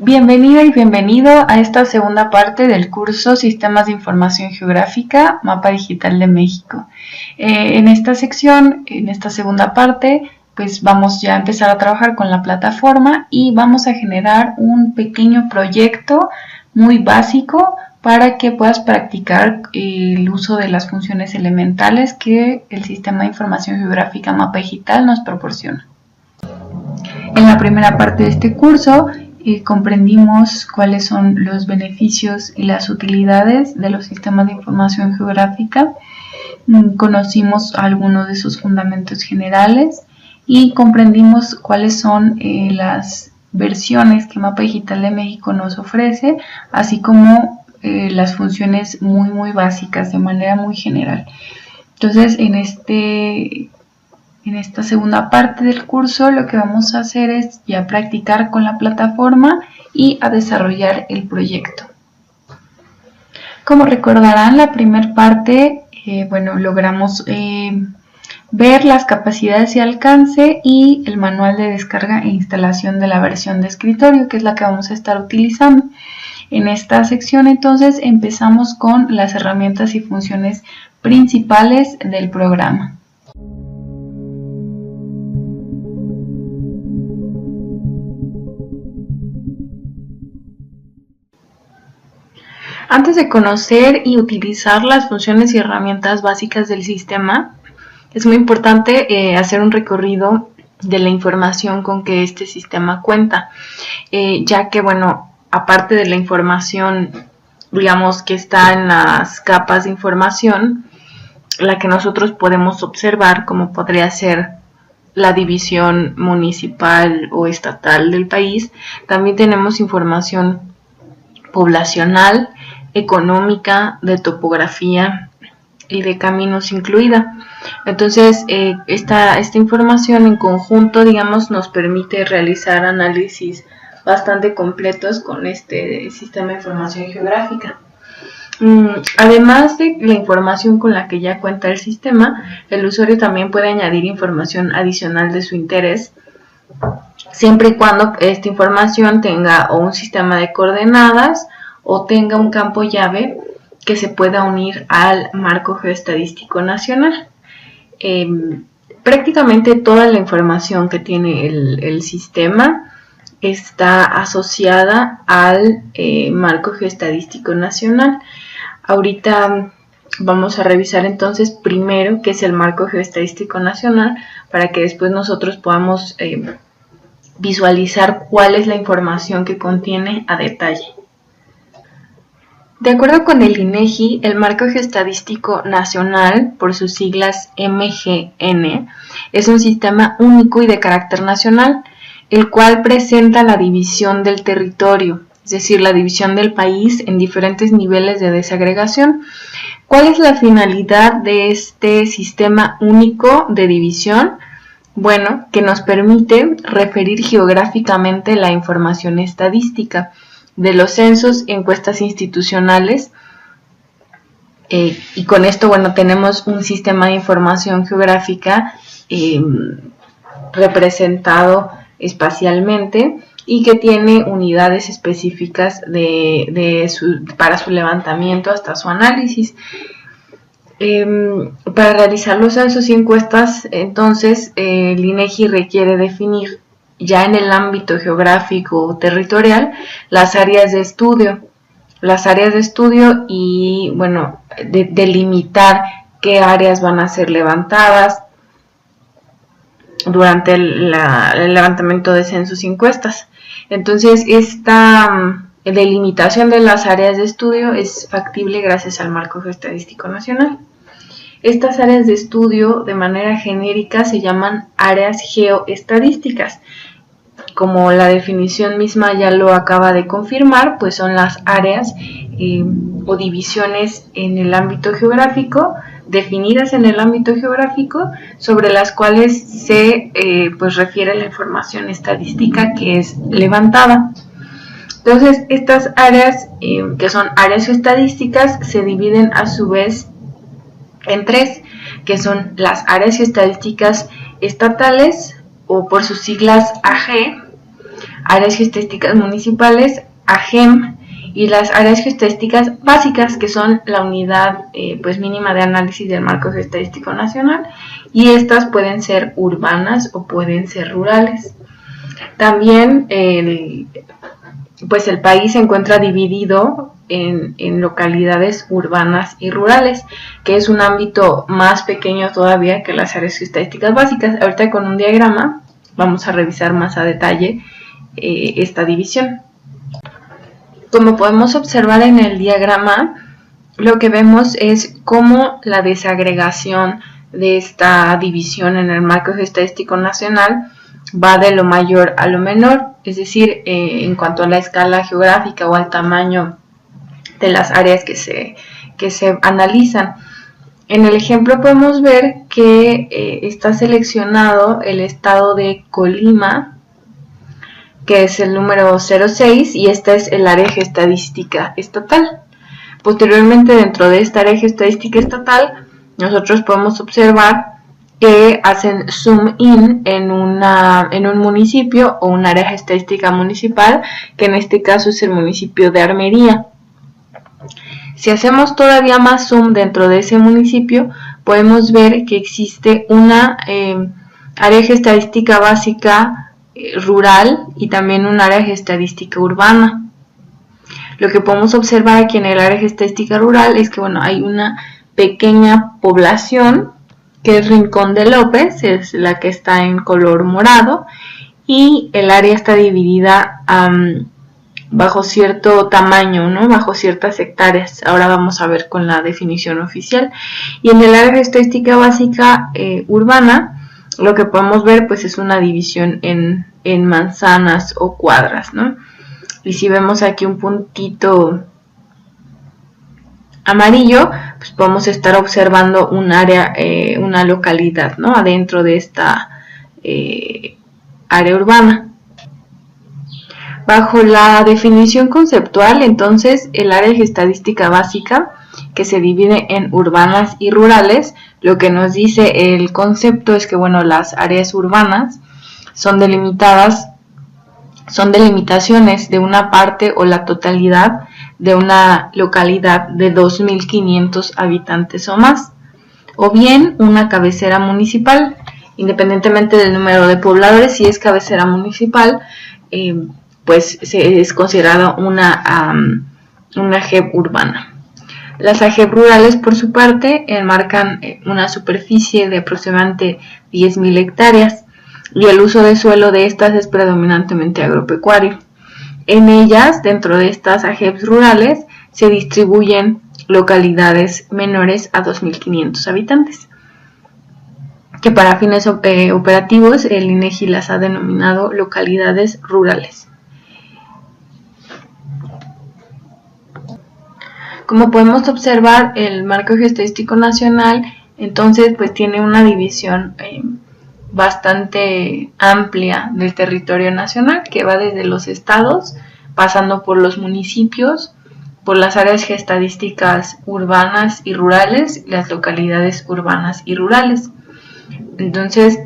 Bienvenida y bienvenido a esta segunda parte del curso Sistemas de Información Geográfica, Mapa Digital de México. En esta sección, en esta segunda parte, pues vamos ya a empezar a trabajar con la plataforma y vamos a generar un pequeño proyecto muy básico para que puedas practicar el uso de las funciones elementales que el Sistema de Información Geográfica Mapa Digital nos proporciona. En la primera parte de este curso comprendimos cuáles son los beneficios y las utilidades de los sistemas de información geográfica, conocimos algunos de sus fundamentos generales y comprendimos cuáles son las versiones que Mapa Digital de México nos ofrece, así como las funciones muy básicas de manera muy general. Entonces, en esta segunda parte del curso lo que vamos a hacer es ya practicar con la plataforma y a desarrollar el proyecto. Como recordarán, la primera parte, logramos ver las capacidades y alcance y el manual de descarga e instalación de la versión de escritorio, que es la que vamos a estar utilizando. En esta sección entonces empezamos con las herramientas y funciones principales del programa. Antes de conocer y utilizar las funciones y herramientas básicas del sistema, es muy importante hacer un recorrido de la información con que este sistema cuenta, ya que, aparte de la información, digamos, que está en las capas de información, la que nosotros podemos observar, como podría ser la división municipal o estatal del país, también tenemos información poblacional, económica, de topografía y de caminos incluida. Entonces, esta información en conjunto, digamos, nos permite realizar análisis bastante completos con este sistema de información geográfica. Además de la información con la que ya cuenta el sistema, el usuario también puede añadir información adicional de su interés, siempre y cuando esta información tenga o un sistema de coordenadas o tenga un campo llave que se pueda unir al marco geoestadístico nacional. Prácticamente toda la información que tiene el sistema está asociada al marco geoestadístico nacional. Ahorita vamos a revisar entonces primero qué es el marco geoestadístico nacional para que después nosotros podamos visualizar cuál es la información que contiene a detalle. De acuerdo con el INEGI, el Marco Geoestadístico Nacional, por sus siglas MGN, es un sistema único y de carácter nacional, el cual presenta la división del territorio, es decir, la división del país en diferentes niveles de desagregación. ¿Cuál es la finalidad de este sistema único de división? Bueno, que nos permite referir geográficamente la información estadística de los censos, encuestas institucionales, y con esto, tenemos un sistema de información geográfica representado espacialmente y que tiene unidades específicas para su levantamiento hasta su análisis. Para realizar los censos y encuestas, entonces, el INEGI requiere definir ya en el ámbito geográfico o territorial las áreas de estudio y delimitar qué áreas van a ser levantadas durante el levantamiento de censos y encuestas. Entonces, esta delimitación de las áreas de estudio es factible gracias al Marco Geoestadístico Nacional. Estas áreas de estudio, de manera genérica, se llaman áreas geoestadísticas. Como la definición misma ya lo acaba de confirmar, pues son las áreas o divisiones en el ámbito geográfico, definidas en el ámbito geográfico, sobre las cuales se refiere la información estadística que es levantada. Entonces, estas áreas, que son áreas geoestadísticas, se dividen a su vez en tres, que son las áreas geoestadísticas estatales, o por sus siglas AG, áreas geoestadísticas municipales, AGEM, y las áreas geoestadísticas básicas, que son la unidad pues mínima de análisis del marco geoestadístico nacional, y estas pueden ser urbanas o pueden ser rurales. También el país se encuentra dividido en localidades urbanas y rurales, que es un ámbito más pequeño todavía que las áreas geoestadísticas básicas. Ahorita con un diagrama vamos a revisar más a detalle esta división. Como podemos observar en el diagrama, lo que vemos es cómo la desagregación de esta división en el marco geoestadístico nacional va de lo mayor a lo menor, es decir, en cuanto a la escala geográfica o al tamaño de las áreas que se analizan. En el ejemplo podemos ver que está seleccionado el estado de Colima, que es el número 06, y esta es el área geoestadística estatal. Posteriormente, dentro de esta área geoestadística estatal, nosotros podemos observar que hacen zoom in en un municipio o un área geoestadística municipal, que en este caso es el municipio de Armería. Si hacemos todavía más zoom dentro de ese municipio, podemos ver que existe una área geoestadística básica rural y también un área geoestadística urbana. Lo que podemos observar aquí en el área geoestadística rural es que hay una pequeña población que es Rincón de López, es la que está en color morado, y el área está dividida bajo cierto tamaño, ¿no? Bajo ciertas hectáreas. Ahora vamos a ver con la definición oficial. Y en el área geoestadística básica urbana, lo que podemos ver pues es una división en manzanas o cuadras, ¿no? Y si vemos aquí un puntito amarillo, pues podemos estar observando un área, una localidad, ¿no? Adentro de esta área urbana. Bajo la definición conceptual, entonces, el área geoestadística básica, que se divide en urbanas y rurales, lo que nos dice el concepto es que, las áreas urbanas son delimitaciones de una parte o la totalidad de una localidad de 2.500 habitantes o más, o bien una cabecera municipal, independientemente del número de pobladores. Si es cabecera municipal, pues es considerada una AGEB urbana. Las AGEB rurales, por su parte, enmarcan una superficie de aproximadamente 10.000 hectáreas y el uso de suelo de estas es predominantemente agropecuario. En ellas, dentro de estas AGEB rurales, se distribuyen localidades menores a 2.500 habitantes, que para fines operativos el INEGI las ha denominado localidades rurales. Como podemos observar, el marco geoestadístico nacional entonces pues tiene una división bastante amplia del territorio nacional, que va desde los estados, pasando por los municipios, por las áreas geoestadísticas urbanas y rurales, las localidades urbanas y rurales. Entonces,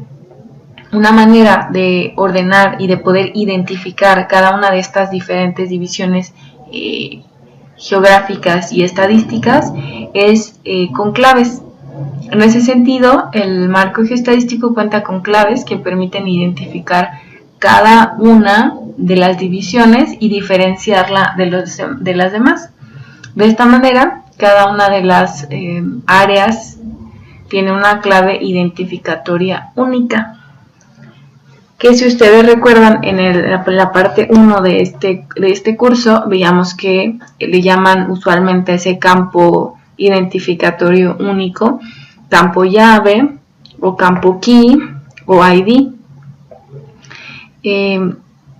una manera de ordenar y de poder identificar cada una de estas diferentes divisiones geográficas y estadísticas es con claves. En ese sentido, el marco geoestadístico cuenta con claves que permiten identificar cada una de las divisiones y diferenciarla de las demás. De esta manera, cada una de las áreas tiene una clave identificatoria única, que si ustedes recuerdan en la parte 1 de este curso, veíamos que le llaman usualmente a ese campo identificatorio único campo llave o campo key o ID. En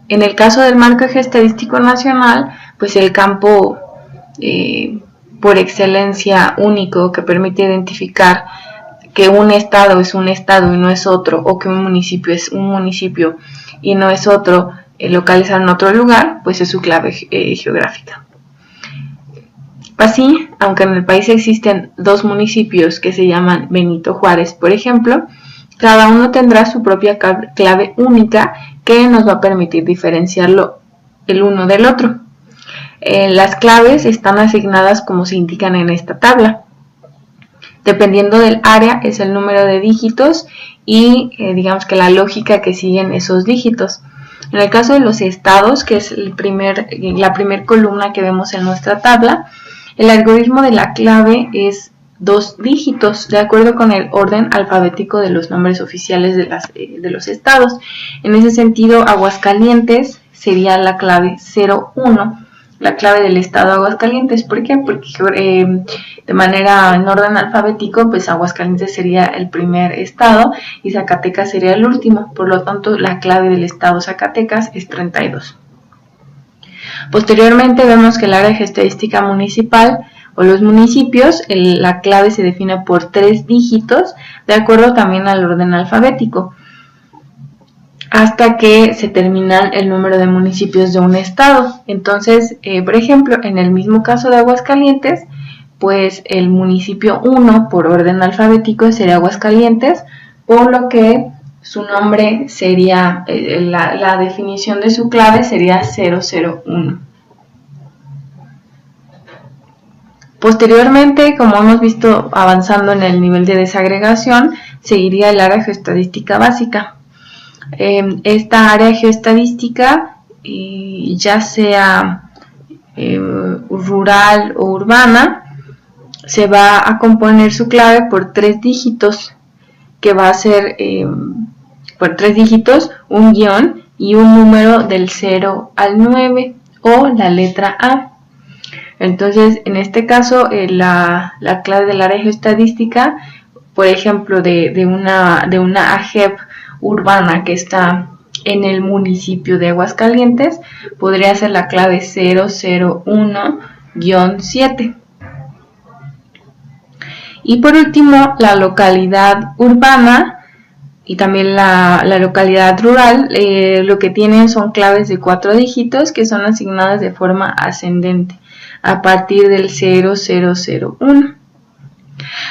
el caso del marco geoestadístico nacional, pues el campo por excelencia único que permite identificar que un estado es un estado y no es otro, o que un municipio es un municipio y no es otro, localizado en otro lugar, pues es su clave geográfica. Así, aunque en el país existen 2 municipios que se llaman Benito Juárez, por ejemplo, cada uno tendrá su propia clave única que nos va a permitir diferenciarlo el uno del otro. Las claves están asignadas como se indican en esta tabla. Dependiendo del área es el número de dígitos y digamos que la lógica que siguen esos dígitos. En el caso de los estados, que es la primera columna que vemos en nuestra tabla, el algoritmo de la clave es 2 dígitos, de acuerdo con el orden alfabético de los nombres oficiales de los estados. En ese sentido, Aguascalientes sería la clave 01, la clave del estado Aguascalientes. ¿Por qué? Porque de manera en orden alfabético, pues Aguascalientes sería el primer estado y Zacatecas sería el último. Por lo tanto, la clave del estado Zacatecas es 32. Posteriormente vemos que el área geoestadística municipal o los municipios, la clave se define por 3 dígitos, de acuerdo también al orden alfabético, hasta que se termina el número de municipios de un estado. Entonces, por ejemplo, en el mismo caso de Aguascalientes, pues el municipio 1 por orden alfabético sería Aguascalientes, por lo que su nombre sería, la definición de su clave sería 001. Posteriormente, como hemos visto avanzando en el nivel de desagregación, seguiría el área geoestadística básica. Esta área geoestadística, ya sea rural o urbana, se va a componer su clave por 3 dígitos, que va a ser por 3 dígitos, un guión y un número del 0 al 9 o la letra A. Entonces, en este caso, la clave del área geoestadística, por ejemplo, de una AGEP urbana que está en el municipio de Aguascalientes, podría ser la clave 001-7. Y por último, la localidad urbana y también la localidad rural, lo que tienen son claves de 4 dígitos que son asignadas de forma ascendente a partir del 0001.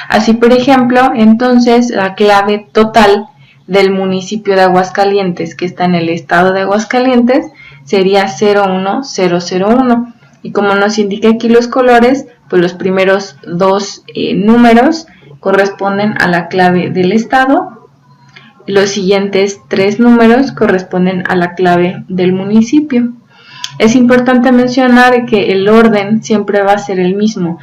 Así, por ejemplo, entonces la clave total del municipio de Aguascalientes, que está en el estado de Aguascalientes, sería 01001. Y como nos indica aquí los colores, pues los primeros 2 números corresponden a la clave del estado. Los siguientes 3 números corresponden a la clave del municipio. Es importante mencionar que el orden siempre va a ser el mismo.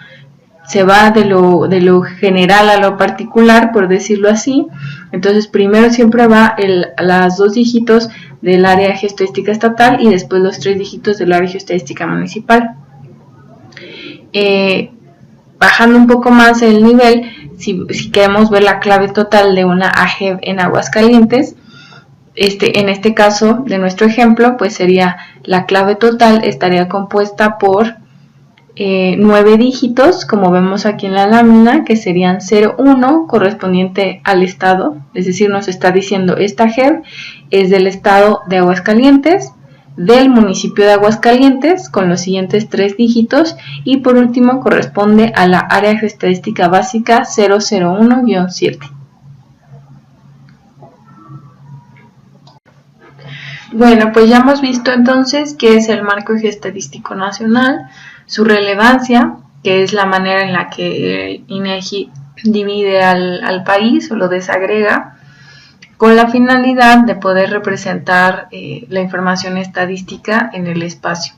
Se va de lo general a lo particular, por decirlo así. Entonces, primero siempre va las 2 dígitos del área geoestadística estatal y después los 3 dígitos del área geoestadística municipal. Bajando un poco más el nivel, si queremos ver la clave total de una AGEB en Aguascalientes, en este caso de nuestro ejemplo, pues sería la clave total estaría compuesta por 9 dígitos, como vemos aquí en la lámina, que serían 01 correspondiente al estado, es decir, nos está diciendo esta AGEB es del estado de Aguascalientes, del municipio de Aguascalientes, con los siguientes 3 dígitos, y por último corresponde a la área geoestadística básica 001-7. Bueno, pues ya hemos visto entonces qué es el marco geoestadístico nacional, su relevancia, que es la manera en la que INEGI divide al país o lo desagrega, con la finalidad de poder representar la información estadística en el espacio.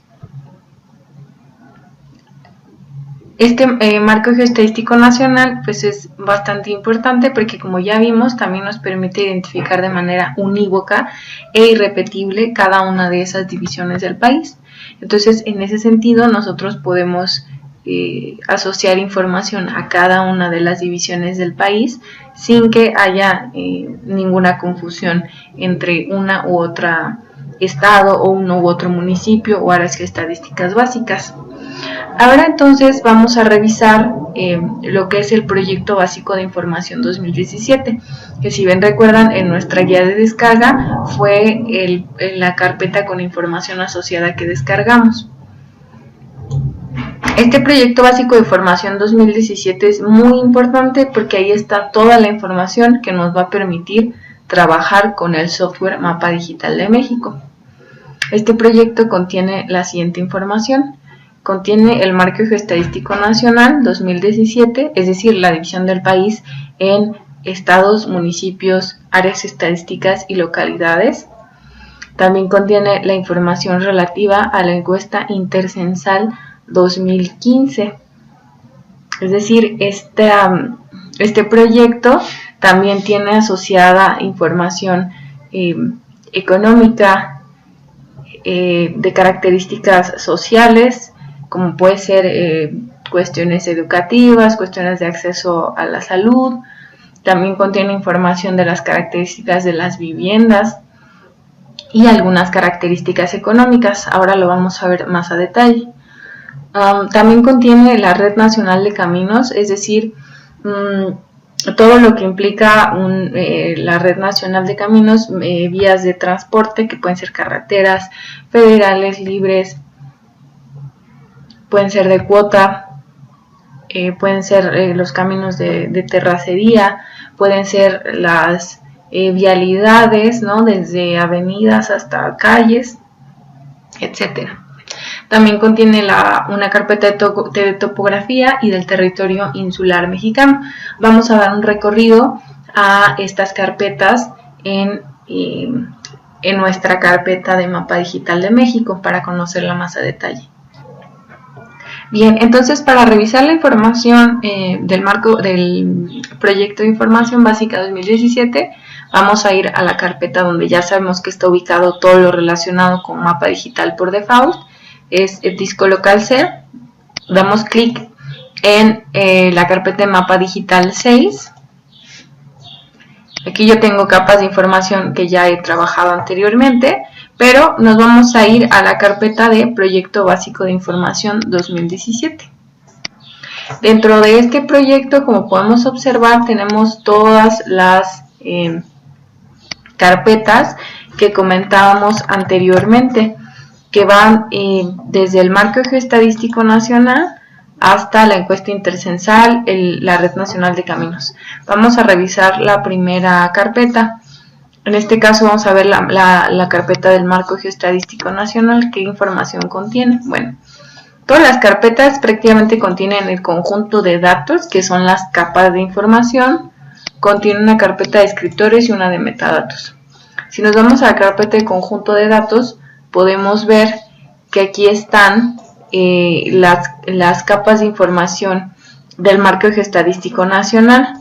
Este marco geoestadístico nacional pues es bastante importante porque, como ya vimos, también nos permite identificar de manera unívoca e irrepetible cada una de esas divisiones del país. Entonces, en ese sentido, nosotros podemos asociar información a cada una de las divisiones del país sin que haya ninguna confusión entre una u otra estado o uno u otro municipio o áreas geoestadísticas básicas. Ahora entonces vamos a revisar lo que es el Proyecto Básico de Información 2017, que si bien recuerdan en nuestra guía de descarga fue la carpeta con información asociada que descargamos. Este Proyecto Básico de Información 2017 es muy importante porque ahí está toda la información que nos va a permitir trabajar con el software Mapa Digital de México. Este proyecto contiene la siguiente información. Contiene el Marco Geoestadístico Nacional 2017, es decir, la división del país en estados, municipios, áreas estadísticas y localidades. También contiene la información relativa a la encuesta intercensal 2015. Es decir, este proyecto también tiene asociada información económica, de características sociales, como puede ser cuestiones educativas, cuestiones de acceso a la salud. También contiene información de las características de las viviendas y algunas características económicas. Ahora lo vamos a ver más a detalle. También contiene la Red Nacional de Caminos, es decir, todo lo que implica la Red Nacional de Caminos, vías de transporte que pueden ser carreteras federales, libres, pueden ser de cuota, pueden ser los caminos de terracería, pueden ser las vialidades, ¿no? Desde avenidas hasta calles, etcétera. También contiene una carpeta de topografía y del territorio insular mexicano. Vamos a dar un recorrido a estas carpetas en nuestra carpeta de Mapa Digital de México para conocerla más a detalle. Bien, entonces para revisar la información del proyecto de información básica 2017, vamos a ir a la carpeta donde ya sabemos que está ubicado todo lo relacionado con Mapa Digital por default. Es el disco local C. Damos clic en la carpeta de Mapa Digital 6. Aquí yo tengo capas de información que ya he trabajado anteriormente, pero nos vamos a ir a la carpeta de Proyecto Básico de Información 2017. Dentro de este proyecto, como podemos observar, tenemos todas las carpetas que comentábamos anteriormente, que van desde el Marco Geoestadístico Nacional hasta la encuesta intercensal, la Red Nacional de Caminos. Vamos a revisar la primera carpeta. En este caso vamos a ver la carpeta del Marco Geoestadístico Nacional. ¿Qué información contiene? Bueno, todas las carpetas prácticamente contienen el conjunto de datos, que son las capas de información. Contiene una carpeta de descriptores y una de metadatos. Si nos vamos a la carpeta de conjunto de datos, podemos ver que aquí están las capas de información del Marco Geoestadístico Nacional,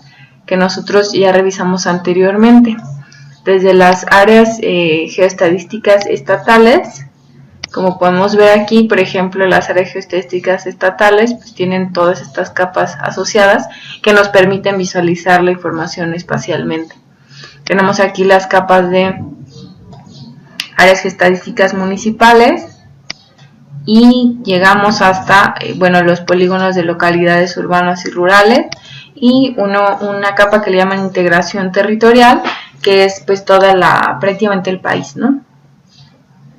que nosotros ya revisamos anteriormente. Desde las áreas geoestadísticas estatales, como podemos ver aquí, por ejemplo, las áreas geoestadísticas estatales pues tienen todas estas capas asociadas que nos permiten visualizar la información espacialmente. Tenemos aquí las capas de áreas geoestadísticas municipales y llegamos hasta los polígonos de localidades urbanas y rurales, y una capa que le llaman integración territorial, que es pues prácticamente el país, ¿no?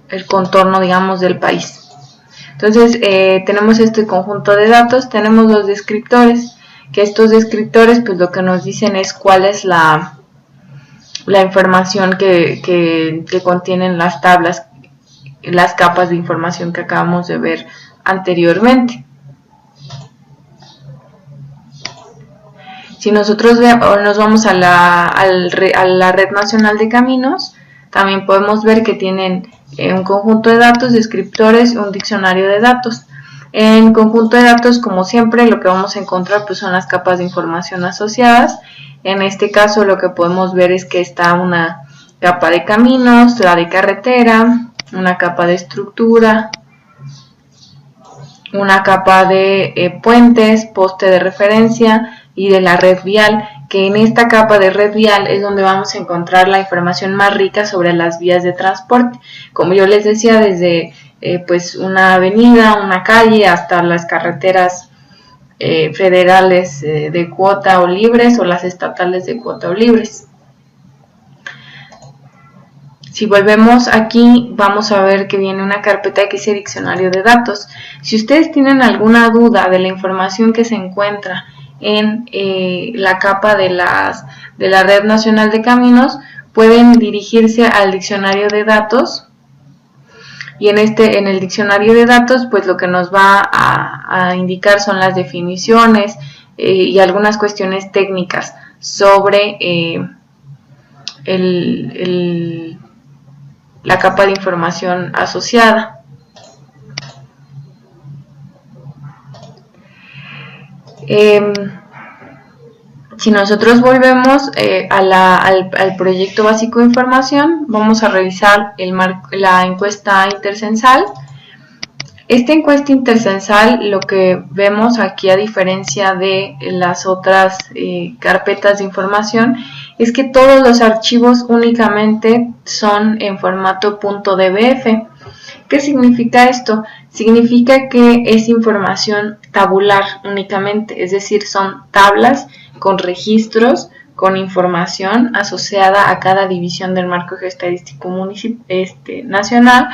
El contorno, digamos, del país. Entonces tenemos este conjunto de datos, tenemos los descriptores, que estos descriptores pues lo que nos dicen es cuál es la información que contienen las tablas, las capas de información que acabamos de ver anteriormente. Si nosotros nos vamos a la Red Nacional de Caminos, también podemos ver que tienen un conjunto de datos, descriptores y un diccionario de datos. En conjunto de datos, como siempre, lo que vamos a encontrar pues son las capas de información asociadas. En este caso lo que podemos ver es que está una capa de caminos, la de carretera, una capa de estructura, una capa de puentes, poste de referencia y de la red vial, que en esta capa de red vial es donde vamos a encontrar la información más rica sobre las vías de transporte. Como yo les decía, desde pues una avenida, una calle, hasta las carreteras federales de cuota o libres, o las estatales de cuota o libres. Si volvemos aquí, vamos a ver que viene una carpeta que dice diccionario de datos. Si ustedes tienen alguna duda de la información que se encuentra en la capa de la Red Nacional de Caminos, pueden dirigirse al diccionario de datos, y en el diccionario de datos pues lo que nos va a indicar son las definiciones y algunas cuestiones técnicas sobre la capa de información asociada. Si nosotros volvemos al proyecto básico de información, vamos a revisar la encuesta intercensal. Esta encuesta intercensal, lo que vemos aquí, a diferencia de las otras carpetas de información, es que todos los archivos únicamente son en formato .dbf. ¿Qué significa esto? Significa que es información tabular únicamente, es decir, son tablas con registros, con información asociada a cada división del marco geoestadístico nacional,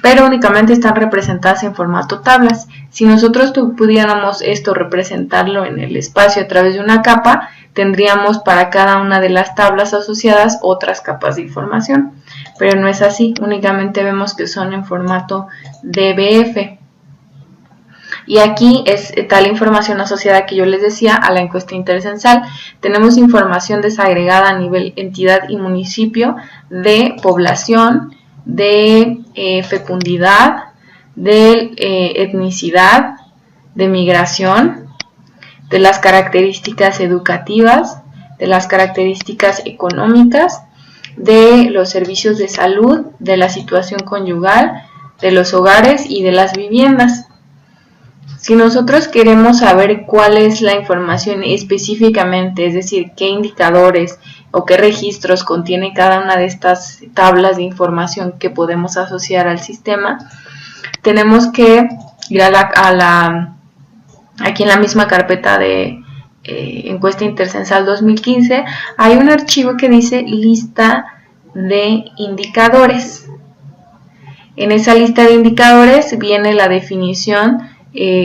pero únicamente están representadas en formato tablas. Si nosotros pudiéramos esto representarlo en el espacio a través de una capa, tendríamos para cada una de las tablas asociadas otras capas de información, pero no es así, únicamente vemos que son en formato DBF. Y aquí está la información asociada que yo les decía a la encuesta intercensal. Tenemos información desagregada a nivel entidad y municipio de población, de fecundidad, de etnicidad, de migración, de las características educativas, de las características económicas, de los servicios de salud, de la situación conyugal, de los hogares y de las viviendas. Si nosotros queremos saber cuál es la información específicamente, es decir, qué indicadores o qué registros contiene cada una de estas tablas de información que podemos asociar al sistema, tenemos que ir aquí en la misma carpeta de encuesta intercensal 2015, hay un archivo que dice lista de indicadores. En esa lista de indicadores viene la definición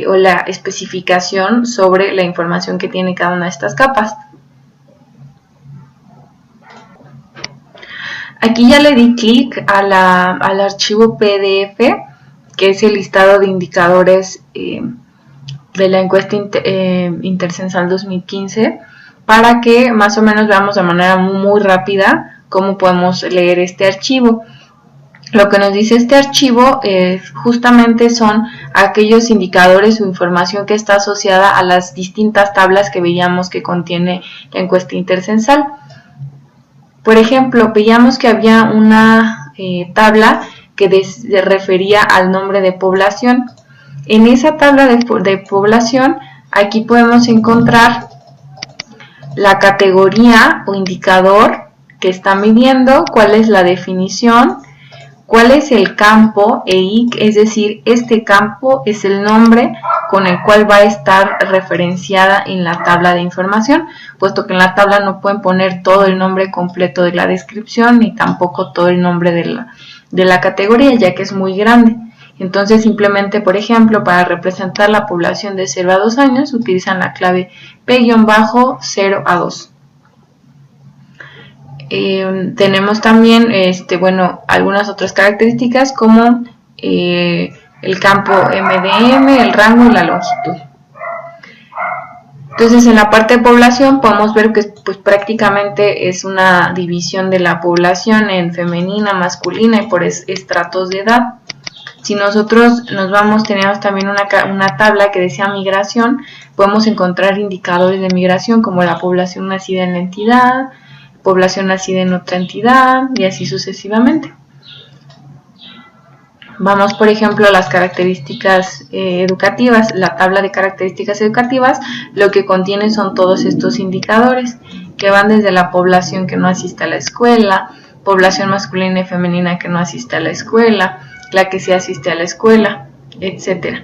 o la especificación sobre la información que tiene cada una de estas capas. Aquí ya le di clic al archivo PDF, que es el listado de indicadores de la encuesta intercensal 2015, para que más o menos veamos de manera muy rápida cómo podemos leer este archivo. Lo que nos dice este archivo justamente son aquellos indicadores o información que está asociada a las distintas tablas que veíamos que contiene la encuesta intercensal. Por ejemplo, veíamos que había una tabla que se refería al nombre de población. En esa tabla de población, aquí podemos encontrar la categoría o indicador que está midiendo, cuál es la definición, cuál es el campo EIC, es decir, este campo es el nombre con el cual va a estar referenciada en la tabla de información, puesto que en la tabla no pueden poner todo el nombre completo de la descripción ni tampoco todo el nombre de la categoría, ya que es muy grande. Entonces simplemente, por ejemplo, para representar la población de 0 a 2 años utilizan la clave P-0 a 2. Tenemos también algunas otras características como el campo MDM, el rango y la longitud. Entonces en la parte de población podemos ver que pues prácticamente es una división de la población en femenina, masculina y por estratos de edad. Si nosotros nos vamos, teníamos también una tabla que decía migración, podemos encontrar indicadores de migración como la población nacida en la entidad, población nacida en otra entidad y así sucesivamente. Vamos, por ejemplo, a las características educativas. La tabla de características educativas lo que contiene son todos estos indicadores que van desde la población que no asiste a la escuela, población masculina y femenina que no asiste a la escuela, la que sí asiste a la escuela, etc.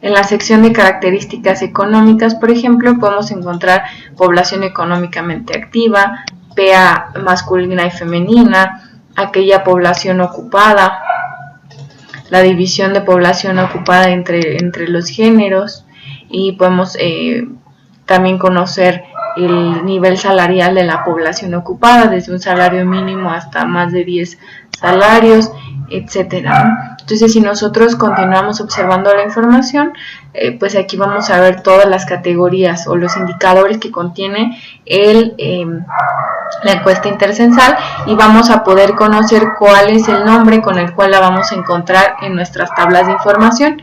En la sección de características económicas, por ejemplo, podemos encontrar población económicamente activa, PA masculina y femenina, aquella población ocupada, la división de población ocupada entre los géneros, y podemos también conocer el nivel salarial de la población ocupada, desde un salario mínimo hasta más de 10 salarios, etcétera, ¿no? Entonces, si nosotros continuamos observando la información, pues aquí vamos a ver todas las categorías o los indicadores que contiene la encuesta intercensal, y vamos a poder conocer cuál es el nombre con el cual la vamos a encontrar en nuestras tablas de información.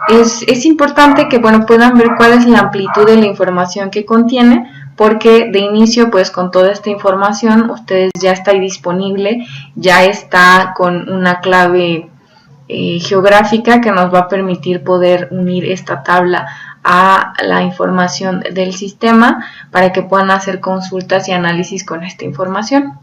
Es importante que puedan ver cuál es la amplitud de la información que contiene, porque de inicio, pues con toda esta información, ustedes ya está ahí disponible, ya está con una clave geográfica que nos va a permitir poder unir esta tabla a la información del sistema para que puedan hacer consultas y análisis con esta información.